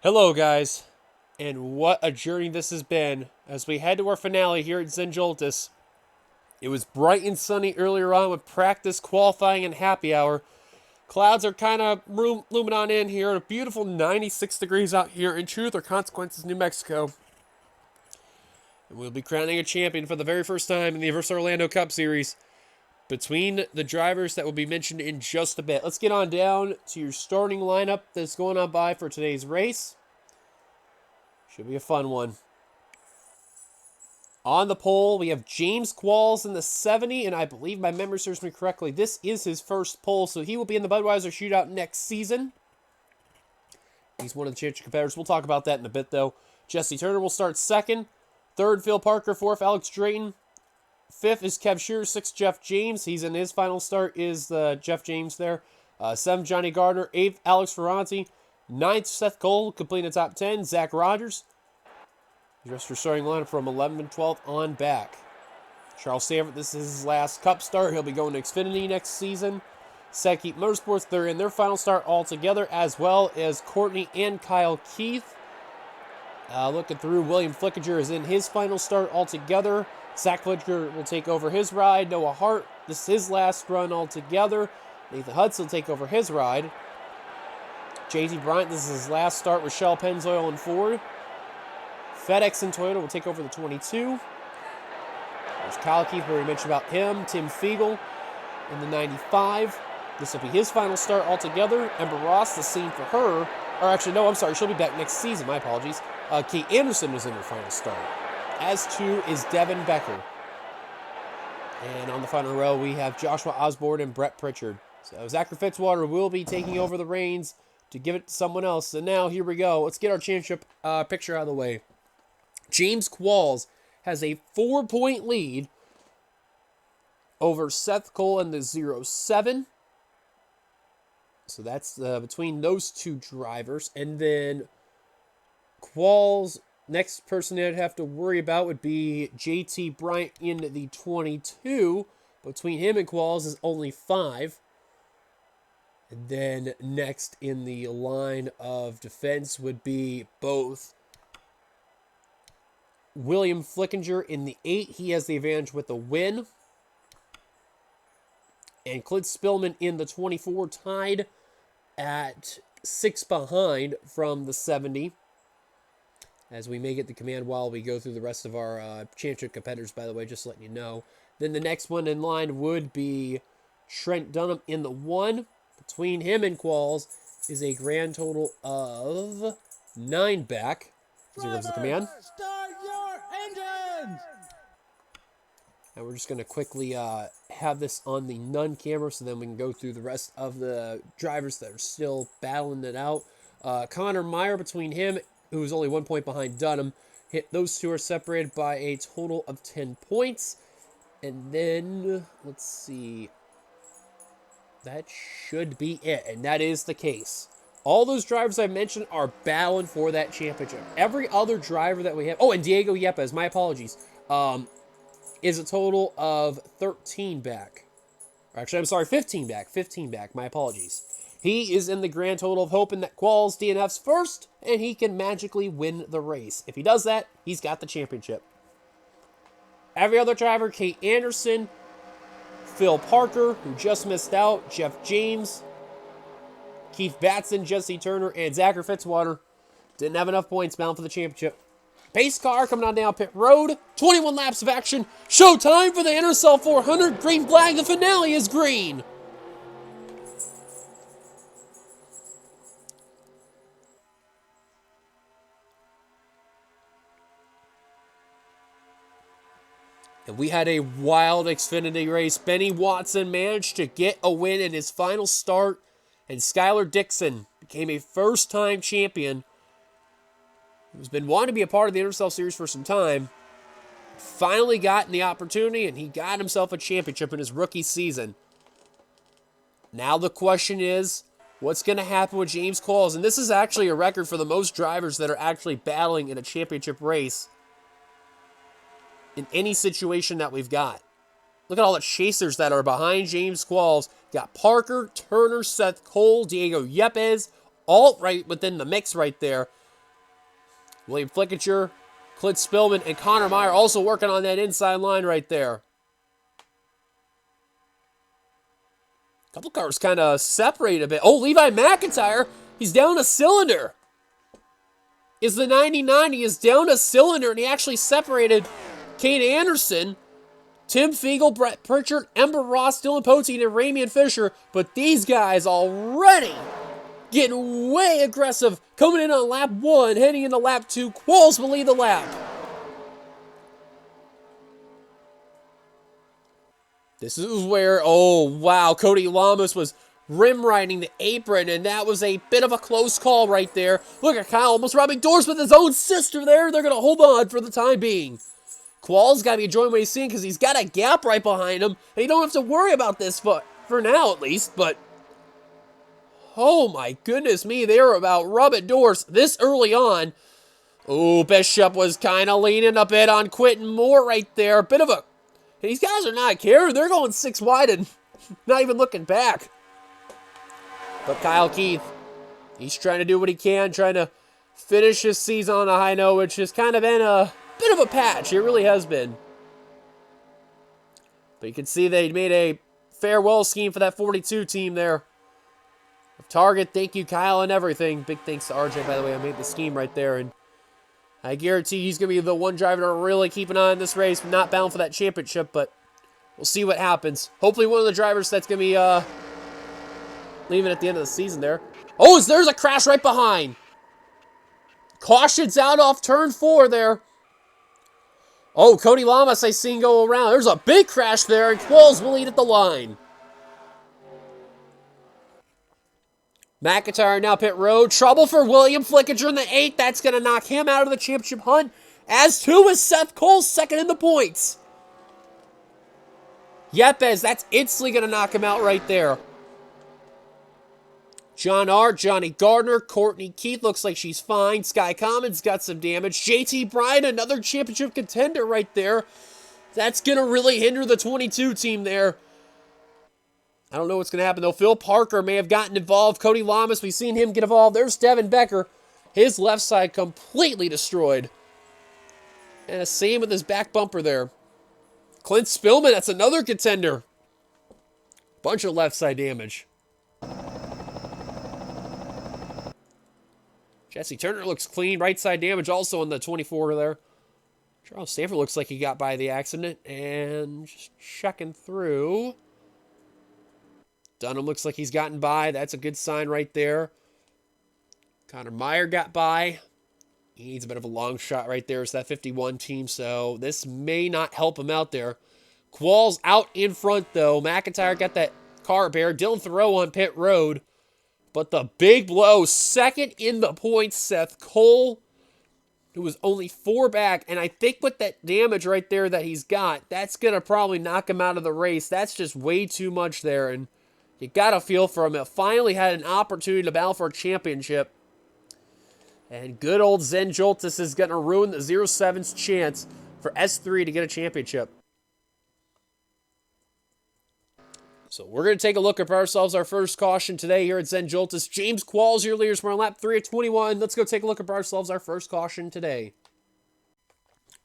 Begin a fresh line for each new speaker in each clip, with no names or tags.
Hello, guys, and what a journey this has been as we head to our finale here at Joltis. It was bright and sunny earlier on with practice, qualifying, and happy hour. Clouds are kind of looming on in here. A beautiful 96 degrees out here in Truth or Consequences, New Mexico. And we'll be crowning a champion for the very first time in the Versa Orlando Cup Series between the drivers that will be mentioned in just a bit. Let's get on down to your starting lineup that's going on by for today's race. Should be a fun one. On the pole, we have James Qualls in the 70, and I believe my memory serves me correctly. This is his first pole, so he will be in the Budweiser Shootout next season. He's one of the championship competitors. We'll talk about that in a bit, though. Jesse Turner will start second. Third, Phil Parker. Fourth, Alex Drayton. Fifth is Kev Shearer. Sixth, Jeff James. He's in his final start, is Jeff James there. Seventh, Johnny Gardner. Eighth, Alex Ferranti. Ninth, Seth Cole, completing the top 10. Zach Rogers. The rest of your starting lineup from 11 and 12 on back. Charles Sanford, this is his last Cup start. He'll be going to Xfinity next season. Sedkeep Motorsports, they're in their final start altogether, as well as Courtney and Kyle Keith. Looking through, William Flickinger is in his final start altogether. Zach Flickinger will take over his ride. Noah Hart, this is his last run altogether. Nathan Hudson will take over his ride. JT Bryant, this is his last start with Shell Pennzoil and Ford. FedEx and Toyota will take over the 22. There's Kyle Keith, where we mentioned about him. Tim Fiegel in the 95. This will be his final start altogether. Ember Ross, the same for her. Or actually, no, I'm sorry. She'll be back next season. My apologies. Kate Anderson is in her final start. As too is Devin Becker. And on the final row, we have Joshua Osborne and Brett Pritchard. So Zachary Fitzwater will be taking over the reins to give it to someone else. And now, here we go. Let's get our championship picture out of the way. James Qualls has a 4-point lead over Seth Cole in the 07. So that's between those two drivers. And then Qualls, next person they'd have to worry about would be JT Bryant in the 22. Between him and Qualls is only 5. And then next in the line of defense would be both William Flickinger in the 8. He has the advantage with the win. And Clint Spillman in the 24, tied at 6 behind from the 70. As we may get the command while we go through the rest of our championship competitors, by the way, just letting you know. Then the next one in line would be Trent Dunham in the 1. Between him and Qualls is a grand total of 9 back. Here comes the command.
Start your engines!
And we're just going to quickly have this on the none camera so then we can go through the rest of the drivers that are still battling it out. Connor Meyer, between him, who is only 1 point behind Dunham, those two are separated by a total of 10 points. And then, let's see, that should be it. And that is the case. All those drivers I mentioned are battling for that championship. Every other driver that we have... Oh, and Diego Yepes, my apologies. Is a total of 13 back. Or actually, I'm sorry, 15 back. 15 back, my apologies. He is in the grand total of hoping that Qualls DNFs first, and he can magically win the race. If he does that, he's got the championship. Every other driver, Kate Anderson, Phil Parker, who just missed out, Jeff James, Keith Batson, Jesse Turner, and Zachary Fitzwater didn't have enough points bound for the championship. Pace car coming on down pit road. 21 laps of action. Showtime for the NRSL 400. Green flag. The finale is green. And we had a wild Xfinity race. Benny Watson managed to get a win in his final start. And Skylar Dixon became a first-time champion. He's been wanting to be a part of the NRSL series for some time. Finally gotten the opportunity, and he got himself a championship in his rookie season. Now the question is, what's going to happen with James Qualls? And this is actually a record for the most drivers that are actually battling in a championship race in any situation that we've got. Look at all the chasers that are behind James Qualls. Got Parker, Turner, Seth Cole, Diego Yepes, all right within the mix right there. William Flickinger, Clint Spillman, and Connor Meyer also working on that inside line right there. A couple cars kind of separate a bit. Oh, Levi McIntyre, he's down a cylinder. Is the 99, he is down a cylinder, and he actually separated Kane Anderson, Tim Fiegel, Brett Pritchard, Ember Ross, Dylan Poteen, and Ramian Fisher. But these guys already getting way aggressive. Coming in on lap 1, heading into lap 2. Qualls will lead the lap. This is where, oh wow, Cody Lamas was rim riding the apron, and that was a bit of a close call right there. Look at Kyle almost robbing doors with his own sister there. They're going to hold on for the time being. Qualls got to be enjoying what he's seeing because he's got a gap right behind him, and you don't have to worry about this for now at least, but oh my goodness me, they were about rubbing doors this early on. Oh, Bishop was kind of leaning a bit on Quentin Moore right there. Bit of a, these guys are not caring. They're going 6 wide and not even looking back. But Kyle Keith, he's trying to do what he can, trying to finish his season on a high note, which has kind of been a bit of a patch. It really has been. But you can see they made a farewell scheme for that 42 team there. Target, thank you, Kyle, and everything. Big thanks to RJ, by the way. I made the scheme right there, and I guarantee he's going to be the one driver to really keep an eye on this race. Not bound for that championship, but we'll see what happens. Hopefully one of the drivers that's going to be leaving at the end of the season there. Oh, there's a crash right behind. Caution's out off turn 4 there. Oh, Cody Lamas I seen go around. There's a big crash there, and Qualls will lead at the line. McIntyre now pit road. Trouble for William Flickinger in the 8. That's going to knock him out of the championship hunt. As too is Seth Cole, second in the points. Yepes, that's instantly going to knock him out right there. John R., Johnny Gardner, Courtney Keith looks like she's fine. Sky Commons got some damage. JT Bryan, another championship contender right there. That's going to really hinder the 22 team there. I don't know what's going to happen, though. Phil Parker may have gotten involved. Cody Lamas, we've seen him get involved. There's Devin Becker. His left side completely destroyed. And the same with his back bumper there. Clint Spillman, that's another contender. Bunch of left side damage. Jesse Turner looks clean. Right side damage also on the 24 there. Charles Stanford looks like he got by the accident. And just checking through. Dunham looks like he's gotten by. That's a good sign right there. Connor Meyer got by. He needs a bit of a long shot right there. It's that 51 team, so this may not help him out there. Qualls out in front, though. McIntyre got that car bear. Dylan Thoreau on pit road. But the big blow, second in the points, Seth Cole, who was only 4 back. And I think with that damage right there that he's got, that's going to probably knock him out of the race. That's just way too much there, and you got to feel for him. It finally had an opportunity to battle for a championship. And good old Zen Joltis is going to ruin the 07's chance for S3 to get a championship. So we're going to take a look at ourselves our first caution today here at Zen Joltis. James Qualls, your leaders. We're on lap 3 at 21. Let's go take a look at ourselves our first caution today.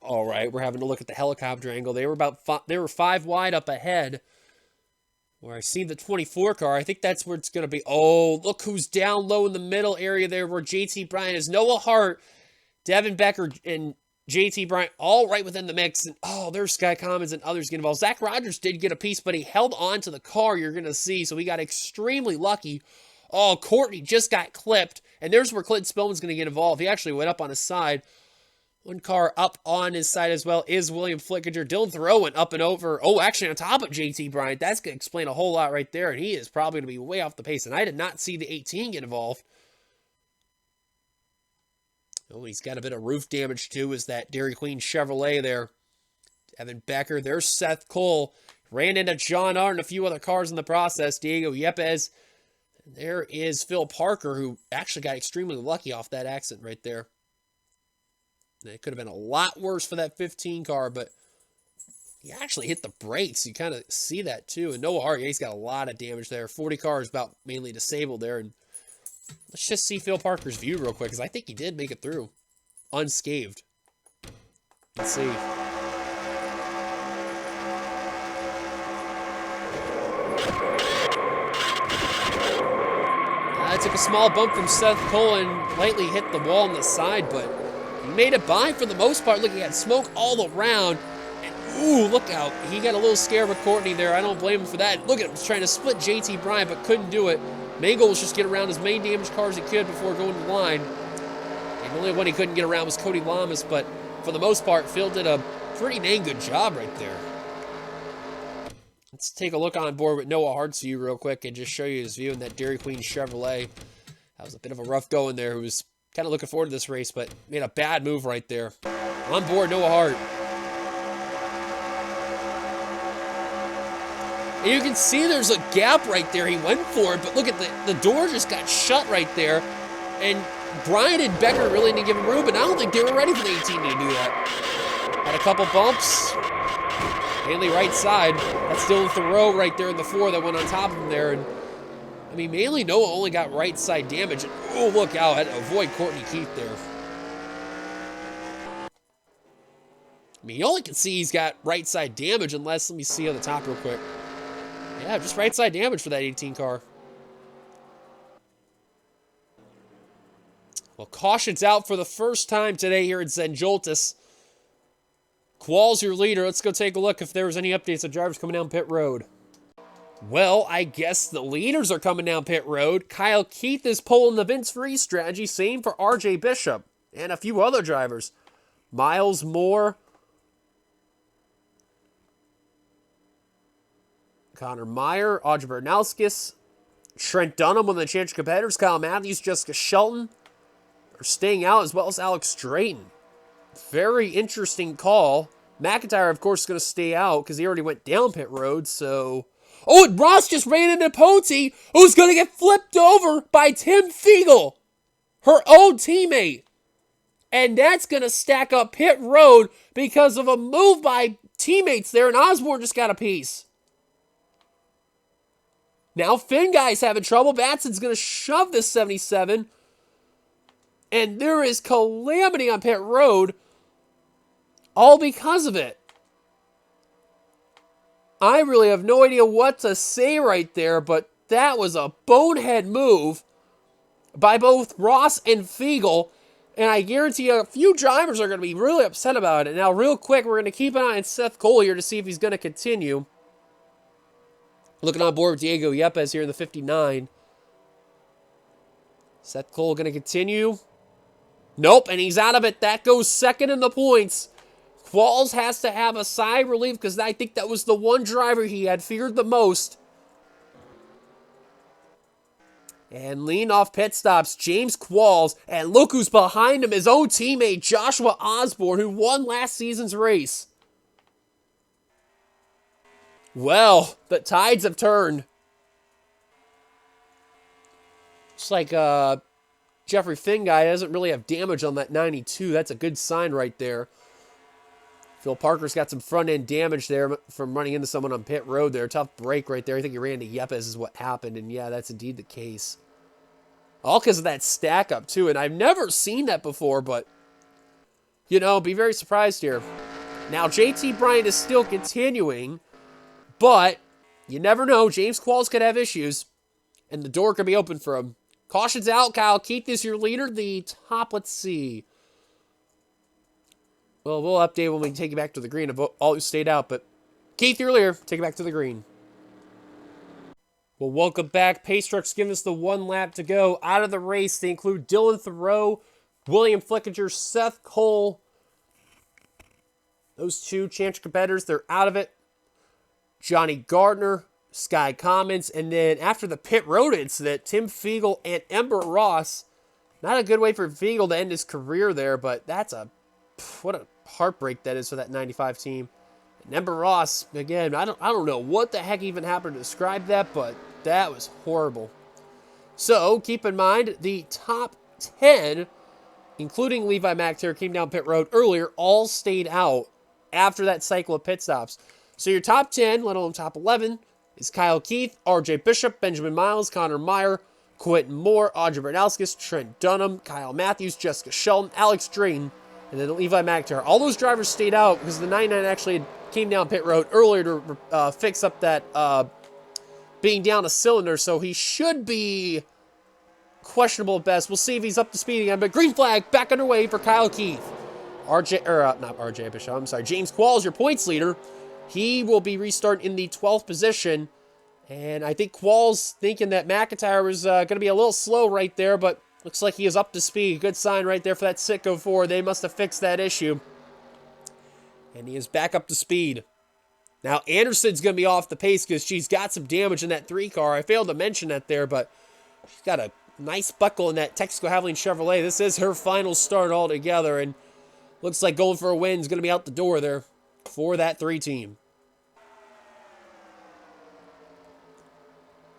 All right, we're having a look at the helicopter angle. They were 5 wide up ahead. Where I see the 24 car, I think that's where it's going to be. Oh, look who's down low in the middle area there where JT Bryan is. Noah Hart, Devin Becker, and JT Bryan all right within the mix. And oh, there's Sky Commons and others get involved. Zach Rogers did get a piece, but he held on to the car, you're going to see. So he got extremely lucky. Oh, Courtney just got clipped. And there's where Clinton Spillman's going to get involved. He actually went up on his side. One car up on his side as well is William Flickinger. Dylan Thoreau went up and over. Oh, actually on top of JT Bryant. That's going to explain a whole lot right there. And he is probably going to be way off the pace. And I did not see the 18 get involved. Oh, he's got a bit of roof damage too. Is that Dairy Queen Chevrolet there. Evan Becker. There's Seth Cole. Ran into John R. and a few other cars in the process. Diego Yepes. And there is Phil Parker, who actually got extremely lucky off that accident right there. It could have been a lot worse for that 15 car, but he actually hit the brakes. You kind of see that too. And Noah Hart, he's got a lot of damage there. 40 cars about mainly disabled there. And let's just see Phil Parker's view real quick, because I think he did make it through. unscathed. Let's see. I took a small bump from Seth Cole and lightly hit the wall on the side, but he made it by for the most part. Look, he had smoke all around. And, ooh, look out. He got a little scared with Courtney there. I don't blame him for that. Look at him. He was trying to split JT Bryant, but couldn't do it. Main goal was just get around as many damaged cars as he could before going to the line. And the only one he couldn't get around was Cody Lamas, but for the most part, Phil did a pretty dang good job right there. Let's take a look on board with Noah Hartsview real quick and just show you his view in that Dairy Queen Chevrolet. That was a bit of a rough go in there. He was kind of looking forward to this race, but made a bad move right there. On board, Noah Hart. And you can see there's a gap right there. He went for it, but look at the door just got shut right there. And Brian and Becker really didn't give him room, but I don't think they were ready for the 18 to do that. Had a couple bumps. Mainly right side. That's Dylan Thoreau right there in the 4 that went on top of him there. And I mean, mainly Noah only got right side damage. Oh, look out. Had to avoid Courtney Keith there. I mean, you only can see he's got right side damage unless, let me see on the top real quick. Yeah, just right side damage for that 18 car. Well, caution's out for the first time today here at Joltis. Qualls your leader. Let's go take a look if there was any updates of drivers coming down pit road. Well, I guess the leaders are coming down pit road. Kyle Keith is pulling the Vince Freeze strategy. Same for RJ Bishop and a few other drivers. Miles Moore. Connor Meyer. Audrey Bernalskis. Trent Dunham, one of the championship competitors. Kyle Matthews, Jessica Shelton are staying out, as well as Alex Drayton. Very interesting call. McIntyre, of course, is going to stay out because he already went down pit road, so... Oh, and Ross just ran into Ponte, who's going to get flipped over by Tim Fiegel, her old teammate. And that's going to stack up pit road because of a move by teammates there, and Osborne just got a piece. Now Finn guy's having trouble. Batson's going to shove this 77. And there is calamity on pit road. All because of it. I really have no idea what to say right there, but that was a bonehead move by both Ross and Fiegel, and I guarantee you a few drivers are going to be really upset about it. Now, real quick, we're going to keep an eye on Seth Cole here to see if he's going to continue. Looking on board with Diego Yepes here in the 59. Seth Cole going to continue. Nope, and he's out of it. That goes second in the points. Qualls has to have a sigh of relief because I think that was the one driver he had feared the most. And lean off pit stops, James Qualls. And look who's behind him, his own teammate, Joshua Osborne, who won last season's race. Well, the tides have turned. It's like Jeffrey Finn guy doesn't really have damage on that 92. That's a good sign right there. Phil Parker's got some front-end damage there from running into someone on pit road there. Tough break right there. I think he ran into Yepes is what happened, and yeah, that's indeed the case. All because of that stack up, too, and I've never seen that before, but, you know, be very surprised here. Now, JT Bryant is still continuing, but you never know. James Qualls could have issues, and the door could be open for him. Caution's out. Kyle Keith is your leader. The top, let's see. Well, we'll update when we take it back to the green of all who stayed out, but Keith earlier, take it back to the green. Well, welcome back. Pace trucks giving us the one lap to go. Out of the race, they include Dylan Thoreau, William Flickinger, Seth Cole. Those two championship competitors, they're out of it. Johnny Gardner, Sky Commons, and then after the pit road incident, Tim Fiegel and Ember Ross. Not a good way for Fiegel to end his career there, but that's what a heartbreak that is for that 95 team. And Ember Ross, again, I don't know what the heck even happened to describe that, but that was horrible. So, keep in mind, the top 10, including Levi McIntyre, came down pit road earlier, all stayed out after that cycle of pit stops. So your top 10, let alone top 11, is Kyle Keith, RJ Bishop, Benjamin Miles, Connor Meyer, Quentin Moore, Audrey Bernalskis, Trent Dunham, Kyle Matthews, Jessica Shelton, Alex Drayton, And then Levi McIntyre. All those drivers stayed out because the 99 actually came down pit road earlier to fix up that being down a cylinder. So he should be questionable at best. We'll see if he's up to speed again. But green flag back underway for Kyle Keith. Not RJ Bishop, I'm sorry. James Qualls, your points leader. He will be restarting in the 12th position. And I think Qualls thinking that McIntyre was going to be a little slow right there, but looks like he is up to speed. Good sign right there for that Sitco 4. They must have fixed that issue. And he is back up to speed. Now, Anderson's going to be off the pace because she's got some damage in that 3 car. I failed to mention that there, but she's got a nice buckle in that Texaco Havoline Chevrolet. This is her final start altogether, and looks like going for a win is going to be out the door there for that 3 team.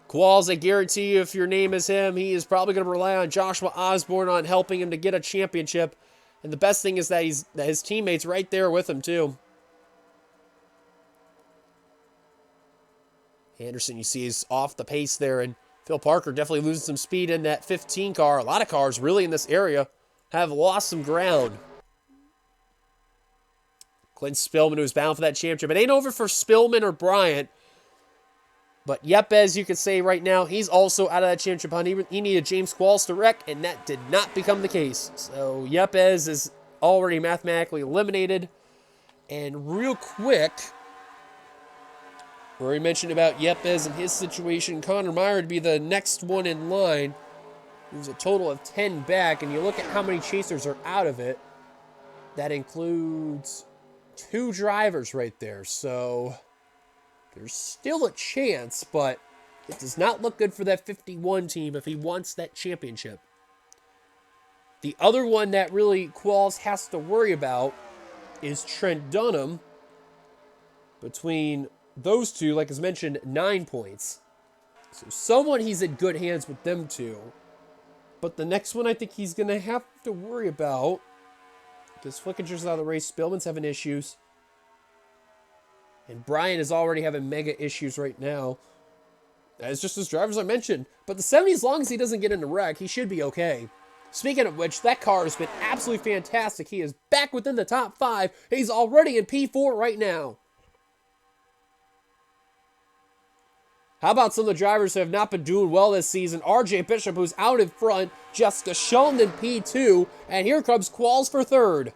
Qualls, I guarantee you, if your name is him, he is probably going to rely on Joshua Osborne on helping him to get a championship. And the best thing is that his teammates right there with him, too. Anderson, you see, is off the pace there, and Phil Parker definitely losing some speed in that 15 car. A lot of cars really in this area have lost some ground. Clint Spillman, who's bound for that championship. It ain't over for Spillman or Bryant. But Yepes, you could say right now, he's also out of that championship hunt. He needed James Qualls to wreck, and that did not become the case. So Yepes is already mathematically eliminated. And real quick, where we mentioned about Yepes and his situation, Connor Meyer would be the next one in line. There's a total of 10 back, and you look at how many chasers are out of it. That includes 2 drivers right there. So there's still a chance, but it does not look good for that 51 team if he wants that championship. The other one that really Qualls has to worry about is Trent Dunham. Between those two, like as mentioned, 9 points. So someone he's in good hands with them two. But the next one I think he's going to have to worry about, because Flickinger's out of the race, Spillman's having issues. And Brian is already having mega issues right now. It's just his drivers I mentioned. But the 70, as long as he doesn't get in a wreck, he should be okay. Speaking of which, that car has been absolutely fantastic. He is back within the top 5. He's already in P4 right now. How about some of the drivers who have not been doing well this season? RJ Bishop, who's out in front. Jessica Schulman in P2. And here comes Qualls for 3rd.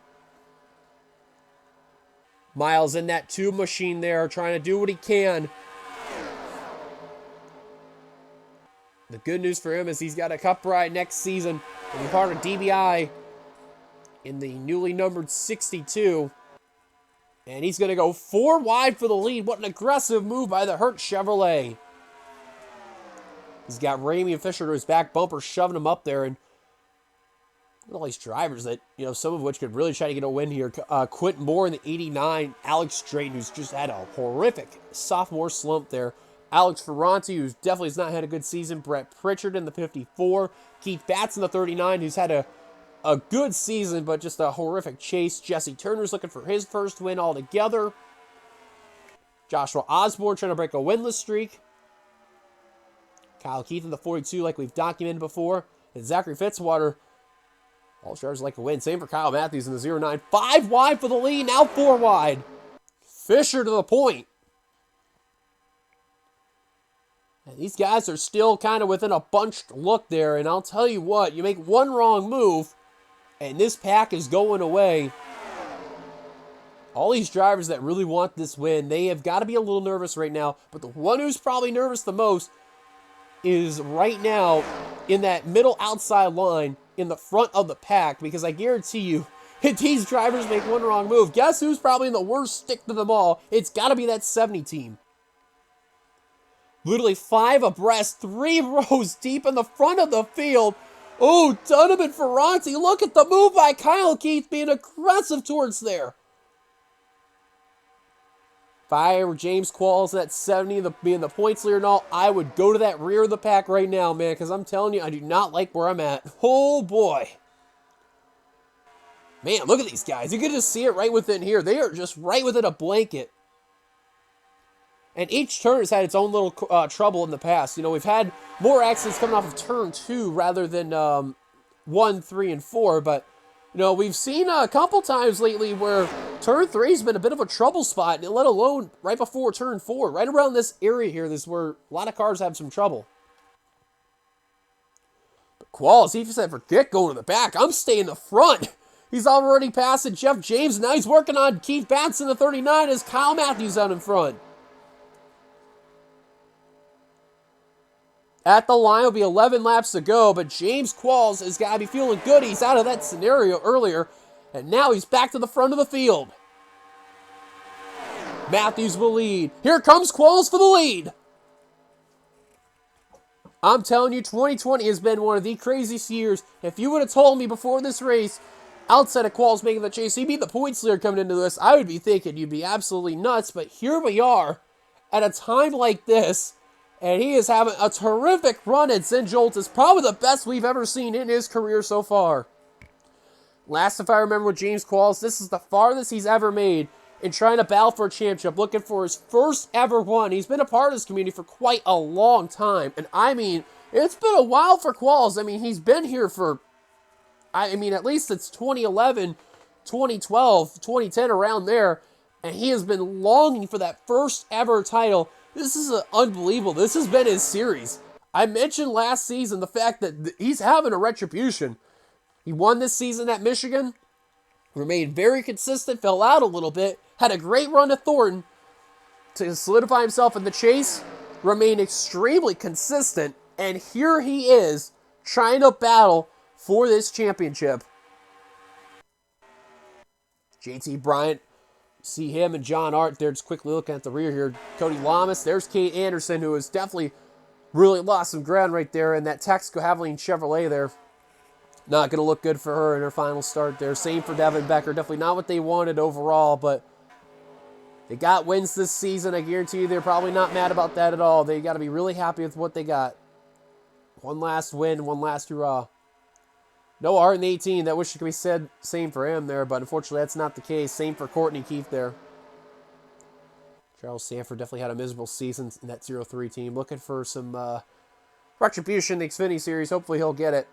Miles in that tube machine there, trying to do what he can. The good news for him is he's got a cup ride next season. He'll be part of DBI in the newly numbered 62. And he's going to go 4 wide for the lead. What an aggressive move by the Hertz Chevrolet. He's got Ramian Fisher to his back bumper, shoving him up there. And all these drivers that, some of which could really try to get a win here. Quentin Moore in the 89. Alex Drayton, who's just had a horrific sophomore slump there. Alex Ferranti, who definitely has not had a good season. Brett Pritchard in the 54. Keith Batts in the 39, who's had a good season, but just a horrific chase. Jesse Turner's looking for his first win altogether. Joshua Osborne trying to break a winless streak. Kyle Keith in the 42, like we've documented before. And Zachary Fitzwater, all drivers like a win. Same for Kyle Matthews in the 09. 5 wide for the lead, now 4 wide. Fisher to the point. And these guys are still kind of within a bunched look there. And I'll tell you what, you make one wrong move, and this pack is going away. All these drivers that really want this win, they have got to be a little nervous right now. But the one who's probably nervous the most is right now in that middle outside line in the front of the pack, because I guarantee you, if these drivers make one wrong move, guess who's probably in the worst stick to them all? It's got to be that 70 team. Literally 5 abreast, 3 rows deep in the front of the field. Oh, Dunham and Ferranti, look at the move by Kyle Keith being aggressive towards there. If I were James Qualls at 70, being the points leader and all, I would go to that rear of the pack right now, man, because I'm telling you, I do not like where I'm at. Oh, boy. Man, look at these guys. You can just see it right within here. They are just right within a blanket. And each turn has had its own little trouble in the past. We've had more accidents coming off of turn 2 rather than 1, 3, and 4, but You know, we've seen a couple times lately where turn 3's been a bit of a trouble spot, let alone right before turn 4. Right around this area here, this is where a lot of cars have some trouble. But Qualls, he said, forget going to the back. I'm staying in the front. He's already passing Jeff James, and now he's working on Keith Batson, the 39, as Kyle Matthews out in front. At the line, will be 11 laps to go, but James Qualls has got to be feeling good. He's out of that scenario earlier, and now he's back to the front of the field. Matthews will lead. Here comes Qualls for the lead. I'm telling you, 2020 has been one of the craziest years. If you would have told me before this race, outside of Qualls making the chase, he'd be the points leader coming into this, I would be thinking you'd be absolutely nuts, but here we are at a time like this. And he is having a terrific run at Joltis. Probably the best we've ever seen in his career so far. Last, if I remember with James Qualls, this is the farthest he's ever made in trying to battle for a championship, looking for his first ever one. He's been a part of this community for quite a long time. And I mean, it's been a while for Qualls. I mean, he's been here for, I mean, at least it's 2011, 2012, 2010, around there. And he has been longing for that first ever title. This is unbelievable. This has been his series. I mentioned last season the fact that he's having a retribution. He won this season at Michigan, remained very consistent, fell out a little bit, had a great run at Thornton to solidify himself in the chase, remained extremely consistent, and here he is trying to battle for this championship. JT Bryant. See him and John Art there, just quickly looking at the rear here. Cody Lamas. There's Kate Anderson, who has definitely really lost some ground right there. And that Texaco Havoline Chevrolet there, not going to look good for her in her final start there. Same for Devin Becker. Definitely not what they wanted overall, but they got wins this season. I guarantee you they're probably not mad about that at all. They got to be really happy with what they got. One last win, one last hurrah. No Art in 18. That wish it could be said same for him there, but unfortunately that's not the case. Same for Courtney Keefe there. Charles Sanford definitely had a miserable season in that 0-3 team. Looking for some retribution in the Xfinity Series. Hopefully he'll get it.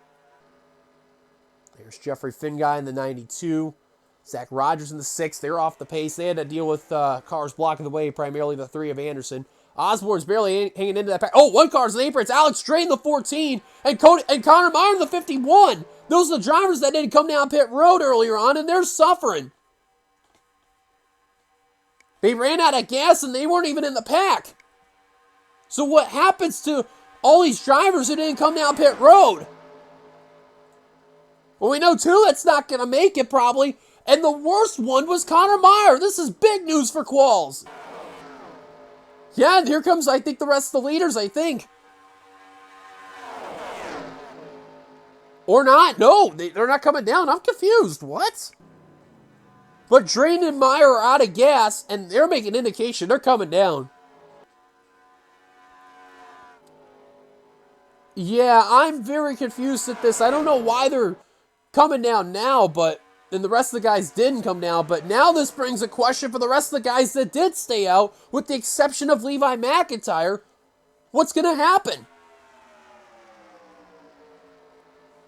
There's Jeffrey Finguy in the 92. Zach Rogers in the 6. They're off the pace. They had to deal with cars blocking the way, primarily the 3 of Anderson. Osborne's barely hanging into that pack. Oh, one car's in the apron. It's Alex Stray in the 14 and Connor Meyer in the 51. Those are the drivers that didn't come down pit road earlier on, and they're suffering. They ran out of gas, and they weren't even in the pack. So what happens to all these drivers who didn't come down pit road? Well, we know two that's not going to make it probably, and the worst one was Connor Meyer. This is big news for Qualls. Yeah, and here comes, I think, the rest of the leaders, I think. Or not. No, they're not coming down. I'm confused. What? But Drayton and Meyer are out of gas, and they're making indication they're coming down. Yeah, I'm very confused at this. I don't know why they're coming down now, but and the rest of the guys didn't come down. But now this brings a question for the rest of the guys that did stay out, with the exception of Levi McIntyre. What's going to happen?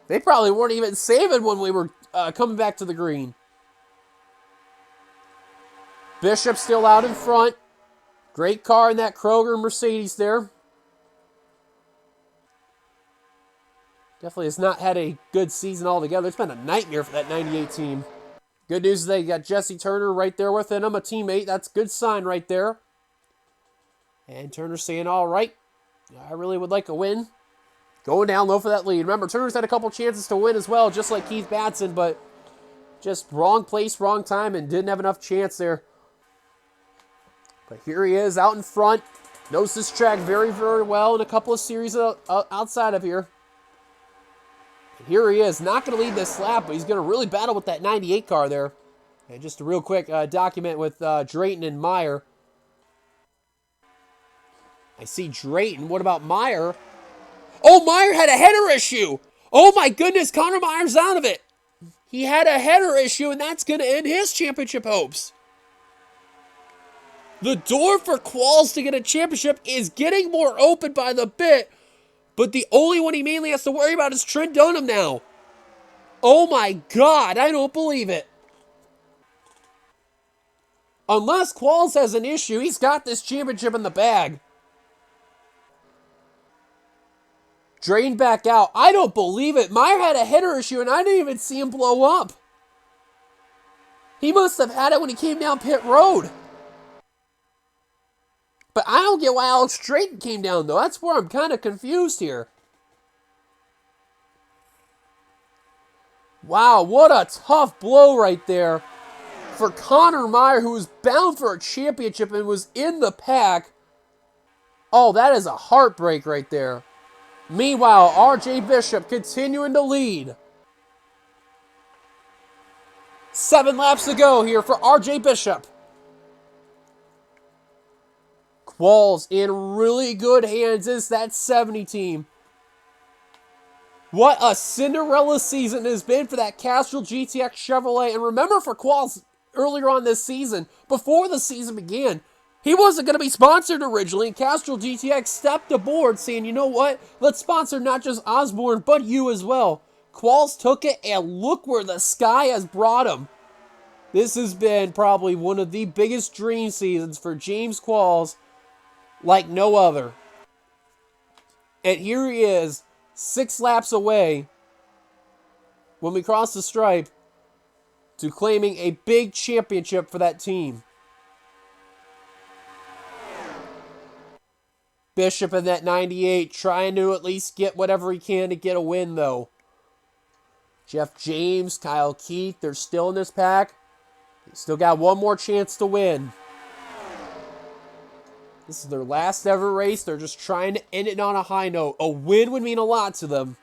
They probably weren't even saving when we were coming back to the green. Bishop still out in front. Great car in that Kroger Mercedes there. Definitely has not had a good season altogether. It's been a nightmare for that 98 team. Good news is they got Jesse Turner right there within him, a teammate. That's a good sign right there. And Turner saying, all right, I really would like a win. Going down low for that lead. Remember, Turner's had a couple chances to win as well, just like Keith Batson, but just wrong place, wrong time, and didn't have enough chance there. But here he is out in front. Knows this track very, very well in a couple of series outside of here. And here he is. Not going to lead this lap, but he's going to really battle with that 98 car there. And just a real quick document with Drayton and Meyer. I see Drayton. What about Meyer? Oh, Meyer had a header issue. Oh, my goodness. Connor Meyer's out of it. He had a header issue, and that's going to end his championship hopes. The door for Qualls to get a championship is getting more open by the bit, but the only one he mainly has to worry about is Trent Dunham now. Oh my God, I don't believe it. Unless Qualls has an issue, he's got this championship in the bag. Drained back out. I don't believe it. Meyer had a header issue and I didn't even see him blow up. He must have had it when he came down pit road. But I don't get why Alex Drayton came down though. That's where I'm kind of confused here. Wow, what a tough blow right there for Connor Meyer, who was bound for a championship and was in the pack. Oh, that is a heartbreak right there. Meanwhile, RJ Bishop continuing to lead. 7 laps to go here for RJ Bishop. Qualls in really good hands is that 70 team. What a Cinderella season it has been for that Castrol GTX Chevrolet. And remember for Qualls earlier on this season, before the season began, he wasn't going to be sponsored originally. Castrol GTX stepped aboard saying, you know what? Let's sponsor not just Osborne, but you as well. Qualls took it, and look where the sky has brought him. This has been probably one of the biggest dream seasons for James Qualls like no other. And here he is, 6 laps away when we cross the stripe to claiming a big championship for that team. Bishop in that 98 trying to at least get whatever he can to get a win though. Jeff James, Kyle Keith, they're still in this pack. They still got one more chance to win. This is their last ever race. They're just trying to end it on a high note. A win would mean a lot to them.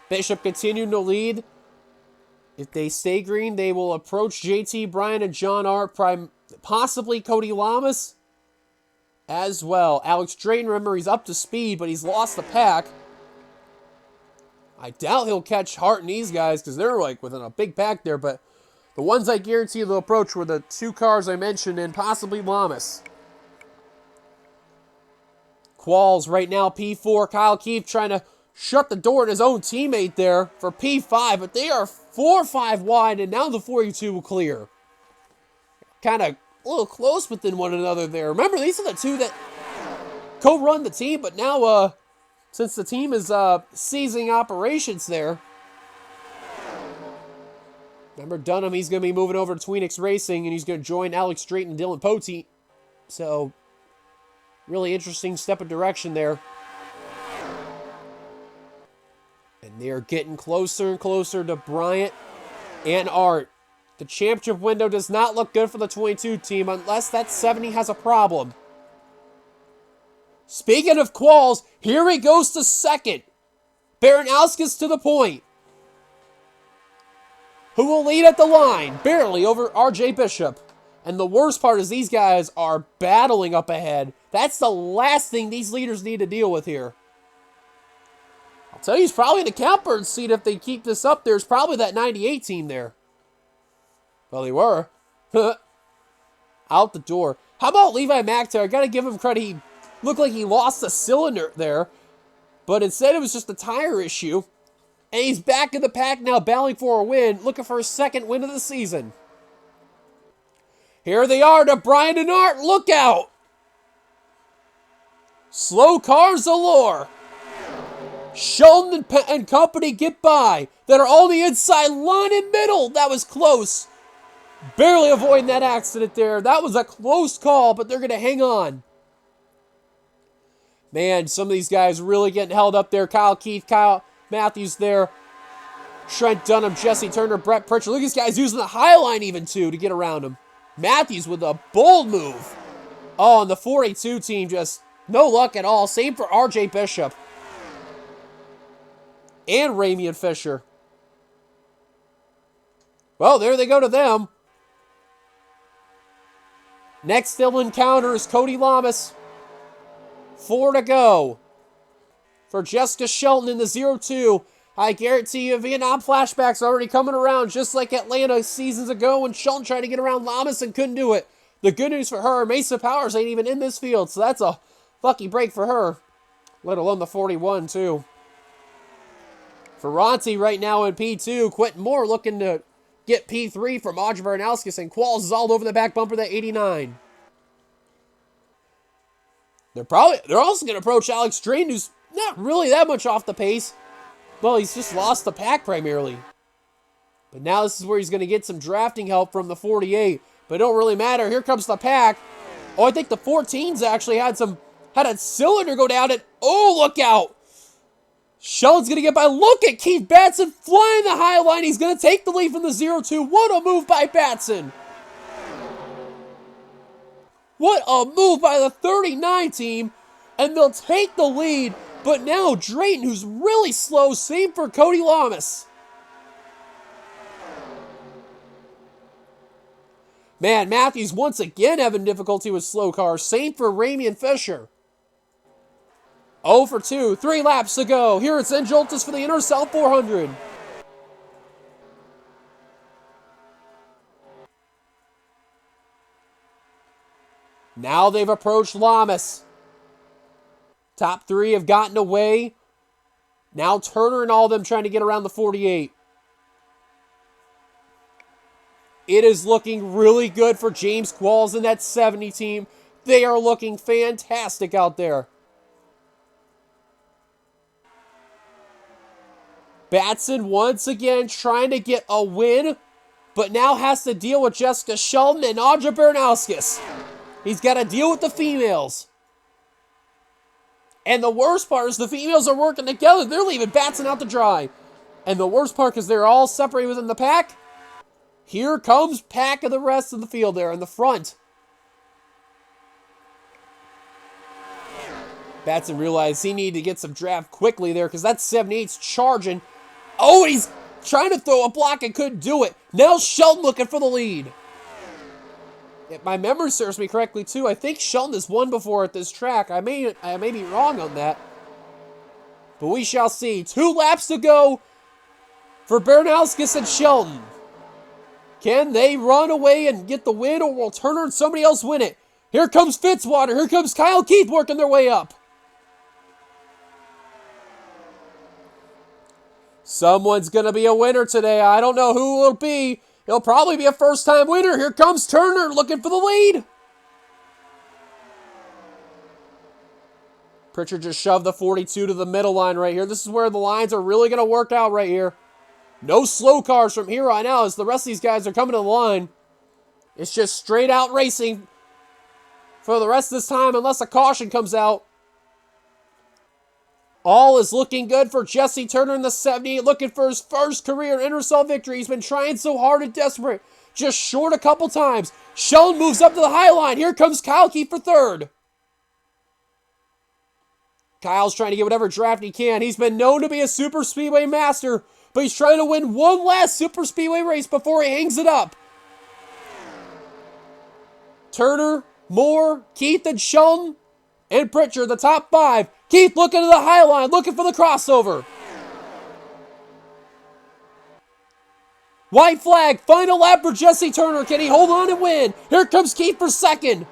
Bishop continuing to lead. If they stay green, they will approach JT Bryan and John Art, possibly Cody Lamas as well. Alex Drayton, remember, he's up to speed, but he's lost the pack. I doubt he'll catch Hart and these guys because they're like within a big pack there, but the ones I guarantee they'll approach were the 2 cars I mentioned and possibly Lamas. Qualls right now, P4. Kyle Keefe trying to shut the door at his own teammate there for P5, but they are 4 or 5 wide, and now the 42 will clear. Kind of a little close within one another there. Remember, these are the 2 that co-run the team, but now, since the team is ceasing operations there, remember Dunham, he's going to be moving over to Tweenix Racing, and he's going to join Alex Drayton and Dylan Poteet. So, really interesting step of direction there. And they're getting closer and closer to Bryant and Art. The championship window does not look good for the 22 team unless that 70 has a problem. Speaking of Qualls, here he goes to second. Baranowskis to the point. Who will lead at the line? Barely over RJ Bishop. And the worst part is these guys are battling up ahead. That's the last thing these leaders need to deal with here. I'll tell you, he's probably in the catbird seat if they keep this up. There's probably that 98 team there. Well, they were. Out the door. How about Levi McIntyre? I got to give him credit. He looked like he lost a cylinder there. But instead it was just a tire issue. And he's back in the pack now, battling for a win. Looking for his 2nd win of the season. Here they are to Brian and Art. Look out! Slow cars allure. Sheldon and company get by. That are on the inside line and middle. That was close. Barely avoiding that accident there. That was a close call, but they're going to hang on. Man, some of these guys really getting held up there. Kyle Keith, Kyle Matthews there. Trent Dunham, Jesse Turner, Brett Pritchard. Look at these guys using the high line even too to get around him. Matthews with a bold move. Oh, and the 42 team just no luck at all. Same for RJ Bishop. And Ramian Fisher. Well, there they go to them. Next they'll encounter is Cody Lamas. 4 to go. For Jessica Shelton in the 0-2. I guarantee you Vietnam flashbacks are already coming around just like Atlanta seasons ago when Shelton tried to get around Lamas and couldn't do it. The good news for her, Mesa Powers ain't even in this field, so that's a Lucky break for her. Let alone the 41, too. Ferranti right now in P2. Quentin Moore looking to get P3 from Audrey Bernalskis, and Qualls is all over the back bumper, that 89. They're also going to approach Alex Drayton, who's not really that much off the pace. Well, he's just lost the pack primarily. But now this is where he's going to get some drafting help from the 48. But it don't really matter. Here comes the pack. Oh, I think the 14's actually had a cylinder go down, and oh, look out. Sheldon's going to get by. Look at Keith Batson flying the high line. He's going to take the lead from the 0-2. What a move by Batson. What a move by the 39 team. And they'll take the lead. But now Drayton, who's really slow, same for Cody Lamas. Man, Matthews once again having difficulty with slow cars. Same for Ramian Fisher. 0 for 2, 3 laps to go. Here it's Joltis for the NRSL 400. Now they've approached Lamas. Top 3 have gotten away. Now Turner and all of them trying to get around the 48. It is looking really good for James Qualls and that 70 team. They are looking fantastic out there. Batson once again trying to get a win, but now has to deal with Jessica Sheldon and Audra Bernalskis. He's got to deal with the females. And the worst part is the females are working together. They're leaving Batson out to dry. And the worst part is they're all separated within the pack. Here comes pack of the rest of the field there in the front. Batson realized he needed to get some draft quickly there because that 78's charging. Oh, he's trying to throw a block and couldn't do it. Now Sheldon looking for the lead. If my memory serves me correctly too, I think Sheldon has won before at this track. I may be wrong on that. But we shall see. 2 laps to go for Bernalskis and Sheldon. Can they run away and get the win, or will Turner and somebody else win it? Here comes Fitzwater. Here comes Kyle Keith working their way up. Someone's going to be a winner today. I don't know who it'll be. It'll probably be a first-time winner. Here comes Turner looking for the lead. Pritchard just shoved the 42 to the middle line right here. This is where the lines are really going to work out right here. No slow cars from here on out as the rest of these guys are coming to the line. It's just straight out racing for the rest of this time unless a caution comes out. All is looking good for Jesse Turner in the 70, looking for his first career NRSL victory. He's been trying so hard and desperate, just short a couple times. Sheldon moves up to the high line. Here comes Kyle Keith for third. Kyle's trying to get whatever draft he can. He's been known to be a super speedway master, but he's trying to win one last super speedway race before he hangs it up. Turner, Moore, Keith, and Sheldon, and Pritchard, the top 5. Keith looking to the high line, looking for the crossover. White flag, final lap for Jesse Turner. Can he hold on and win? Here comes Keith for second.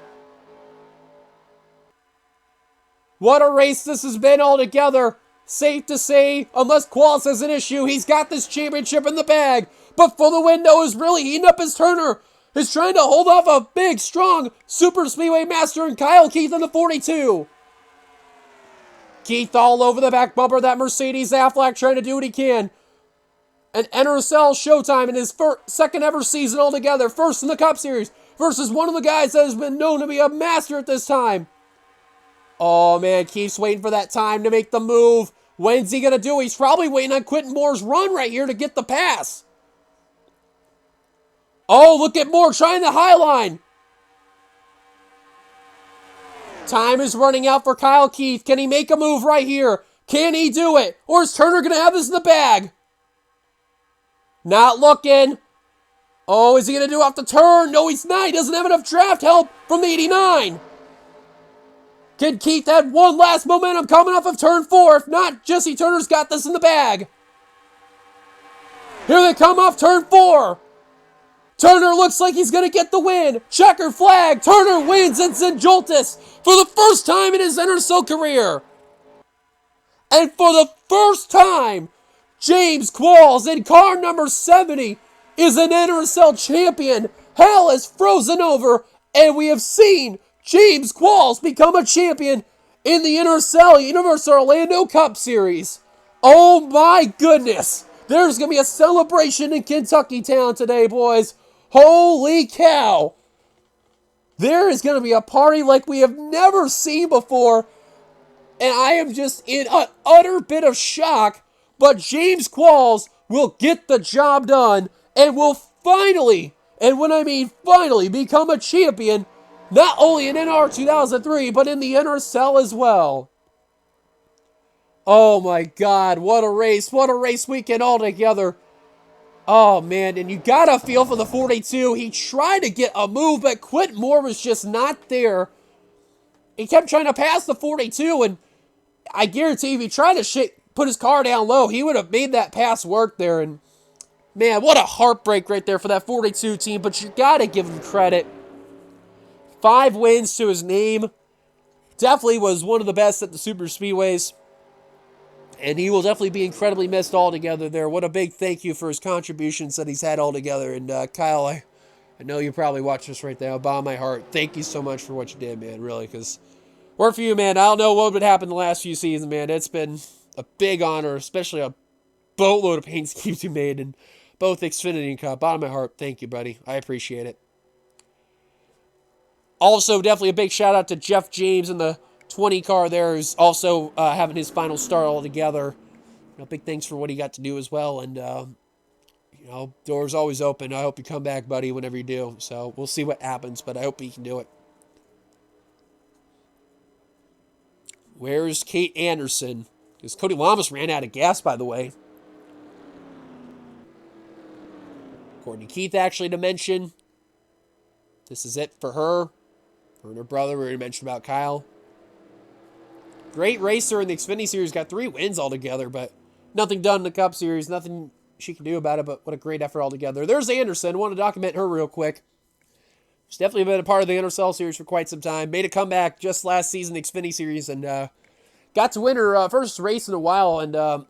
What a race this has been altogether. Safe to say, unless Qualls has an issue, he's got this championship in the bag. But for the window is really heating up as Turner is trying to hold off a big, strong super speedway master in Kyle Keith in the 42. Keith all over the back bumper of that Mercedes. Affleck trying to do what he can. An NRSL showtime in his second ever season altogether. First in the Cup Series versus one of the guys that has been known to be a master at this time. Oh man, Keith's waiting for that time to make the move. When's he going to do it? He's probably waiting on Quentin Moore's run right here to get the pass. Oh, look at Moore trying the high line. Time is running out for Kyle Keith. Can he make a move right here? Can he do it? Or is Turner going to have this in the bag? Not looking. Oh, is he going to do off the turn? No, he's not. He doesn't have enough draft help from the 89. Can Keith have one last momentum coming off of turn 4? If not, Jesse Turner's got this in the bag. Here they come off turn 4. Turner looks like he's going to get the win. Checker flag. Turner wins and Joltis for the first time in his NRSL career. And for the first time, James Qualls in car number 70 is an NRSL champion. Hell is frozen over, and we have seen James Qualls become a champion in the NRSL Universal Orlando Cup Series. Oh my goodness. There's going to be a celebration in Kentucky Town today, boys. Holy cow. There is going to be a party like we have never seen before. And I am just in an utter bit of shock. But James Qualls will get the job done and will finally, and when I mean finally, become a champion, not only in NR 2003, but in the NRSL as well. Oh my God, what a race weekend altogether. Oh man, and you gotta feel for the 42. He tried to get a move, but Quint Moore was just not there. He kept trying to pass the 42, and I guarantee if he tried to put his car down low, he would have made that pass work there. And man, what a heartbreak right there for that 42 team, but you gotta give him credit. 5 wins to his name. Definitely was one of the best at the super speedways. And he will definitely be incredibly missed altogether there. What a big thank you for his contributions that he's had altogether. And Kyle, I know you probably watch this right now. Bottom of my heart, thank you so much for what you did, man, really. Because work for you, man. I don't know what would happen the last few seasons, man. It's been a big honor, especially a boatload of painstaking you made in both Xfinity and Cup. Bottom of my heart, thank you, buddy. I appreciate it. Also, definitely a big shout out to Jeff James in the 20 car there, who's also having his final start all together. Big thanks for what he got to do as well. And, doors always open. I hope you come back, buddy, whenever you do. So we'll see what happens, but I hope he can do it. Where's Kate Anderson? Because Cody Lamas ran out of gas, by the way. Courtney Keith, actually, to mention. This is it for her. Her and her brother. We already mentioned about Kyle. Great racer in the Xfinity Series. Got 3 wins altogether, but nothing done in the Cup Series. Nothing she can do about it, but what a great effort altogether. There's Anderson. Want to document her real quick. She's definitely been a part of the NRSL Series for quite some time. Made a comeback just last season, the Xfinity Series, and got to win her first race in a while. And,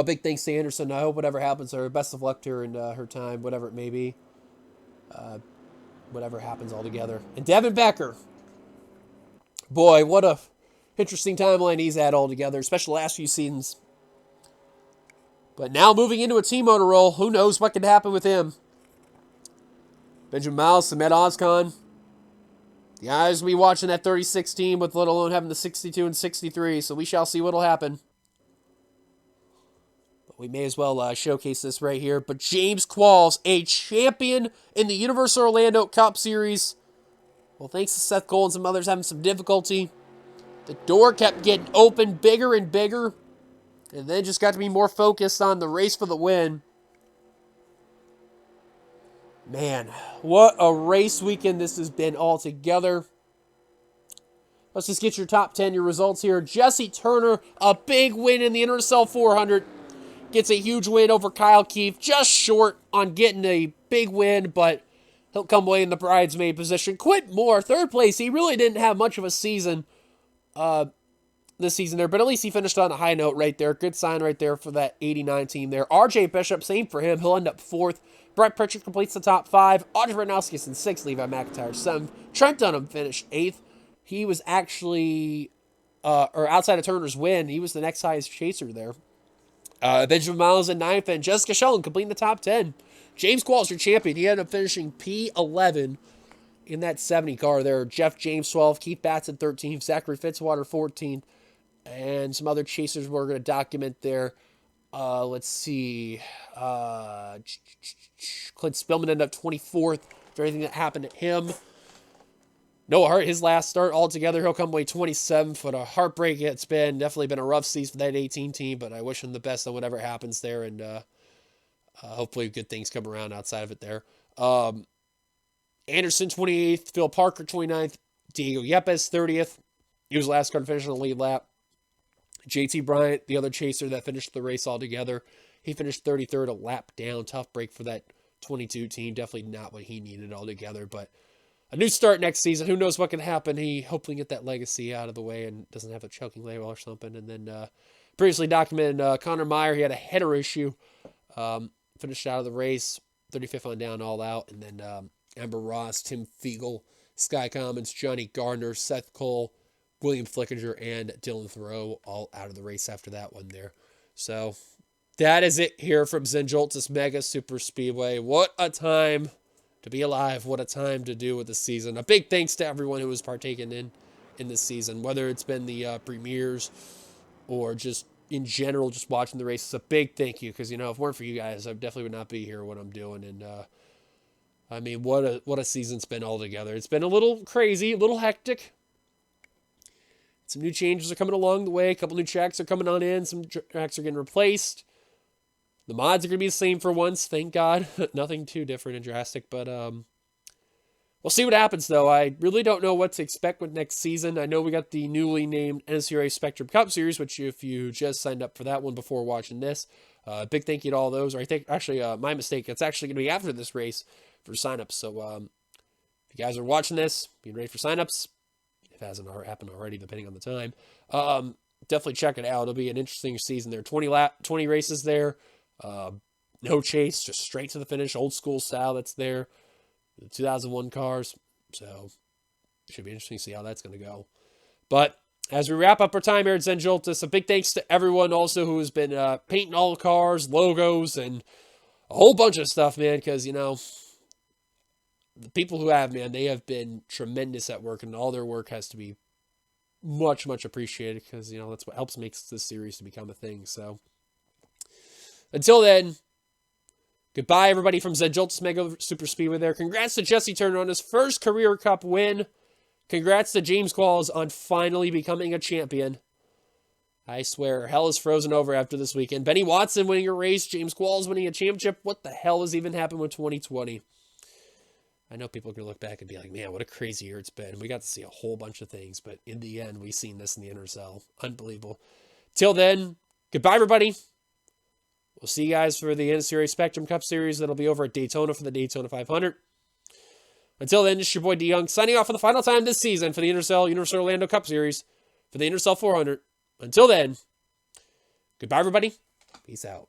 big thanks to Anderson. I hope whatever happens to her, best of luck to her in her time, whatever it may be. Whatever happens altogether. And Devin Becker. Boy, what a interesting timeline he's had altogether, especially the last few seasons. But now moving into a team owner role, who knows what could happen with him. Benjamin Miles, Samet Ozcon. The eyes will be watching that 36 team, with let alone having the 62 and 63, so we shall see what will happen. But we may as well showcase this right here. But James Qualls, a champion in the Universal Orlando Cup Series. Well, thanks to Seth Cole and some others having some difficulty, the door kept getting open bigger and bigger, and then just got to be more focused on the race for the win. Man, what a race weekend this has been altogether. Let's just get your top 10, your results here. Jesse Turner, a big win in the NRSL 400. Gets a huge win over Kyle Keefe. Just short on getting a big win, but he'll come away in the bridesmaid position. Quint Moore, 3rd place. He really didn't have much of a season this season there, but at least he finished on a high note right there. Good sign right there for that 89 team there. RJ Bishop, same for him. He'll end up 4th. Brett Pritchard completes the top 5. Audrey Ranowski in 6th. Levi McIntyre 7th. Trent Dunham finished 8th. He was actually, or outside of Turner's win, he was the next highest chaser there. Benjamin Miles in 9th, and Jessica Shellen completing the top 10. James Qualls, your champion. He ended up finishing P11 in that 70 car there. Jeff James 12th. Keith Batson 13th. Zachary Fitzwater 14th. And some other chasers we're going to document there. Let's see. Clint Spillman ended up 24th for everything that happened to him. Noah Hart, his last start altogether, he'll come away 27th. What a heartbreak it's been. Definitely been a rough season for that 18 team, but I wish him the best on whatever happens there, and hopefully good things come around outside of it there. Anderson 28th, Phil Parker 29th, Diego Yepes 30th. He was last car to finish on the lead lap. JT Bryant, the other chaser that finished the race altogether, he finished 33rd, a lap down. Tough break for that 22 team. Definitely not what he needed altogether, but a new start next season. Who knows what can happen? He hopefully get that legacy out of the way and doesn't have a choking label or something. And then previously documented Connor Meyer. He had a header issue. Finished out of the race, 35th on down, all out. And then Amber Ross, Tim Fiegel, Sky Commons, Johnny Gardner, Seth Cole, William Flickinger, and Dylan Thoreau all out of the race after that one there. So that is it here from Joltis Mega Super Speedway. What a time to be alive. What a time to do with the season. A big thanks to everyone who was partaking in this season, whether it's been the premieres or just in general, just watching the races. A big thank you, because, if it weren't for you guys, I definitely would not be here what I'm doing. And, I mean, what a season's been altogether. It's been a little crazy, a little hectic. Some new changes are coming along the way. A couple new tracks are coming on in. Some tracks are getting replaced. The mods are going to be the same for once, thank God. Nothing too different and drastic, but we'll see what happens, though. I really don't know what to expect with next season. I know we got the newly named NCAA Spectrum Cup Series, which if you just signed up for that one before watching this, big thank you to all those. Or I think, actually, my mistake, it's actually going to be after this race for signups. So if you guys are watching this, being ready for signups, if it hasn't happened already, depending on the time, definitely check it out. It'll be an interesting season there. 20 races there. No chase, just straight to the finish, old school style that's there. The 2001 cars. So it should be interesting to see how that's going to go. But as we wrap up our time here at Joltis, a big thanks to everyone also who has been painting all the cars, logos, and a whole bunch of stuff, man, because, the people who have, man, they have been tremendous at work, and all their work has to be much, much appreciated, because, that's what helps makes this series to become a thing. So until then, goodbye, everybody from Joltis Mega Super Speedway there. Congrats to Jesse Turner on his first career cup win. Congrats to James Qualls on finally becoming a champion. I swear, hell is frozen over after this weekend. Benny Watson winning a race, James Qualls winning a championship. What the hell has even happened with 2020? I know people are going to look back and be like, man, what a crazy year it's been. We got to see a whole bunch of things, but in the end, we've seen this in the NRSL. Unbelievable. Till then, goodbye, everybody. We'll see you guys for the NCAA Spectrum Cup Series. That'll be over at Daytona for the Daytona 500. Until then, this is your boy D Young signing off for the final time this season for the Universal Orlando Cup Series for the NRSL 400. Until then, goodbye, everybody. Peace out.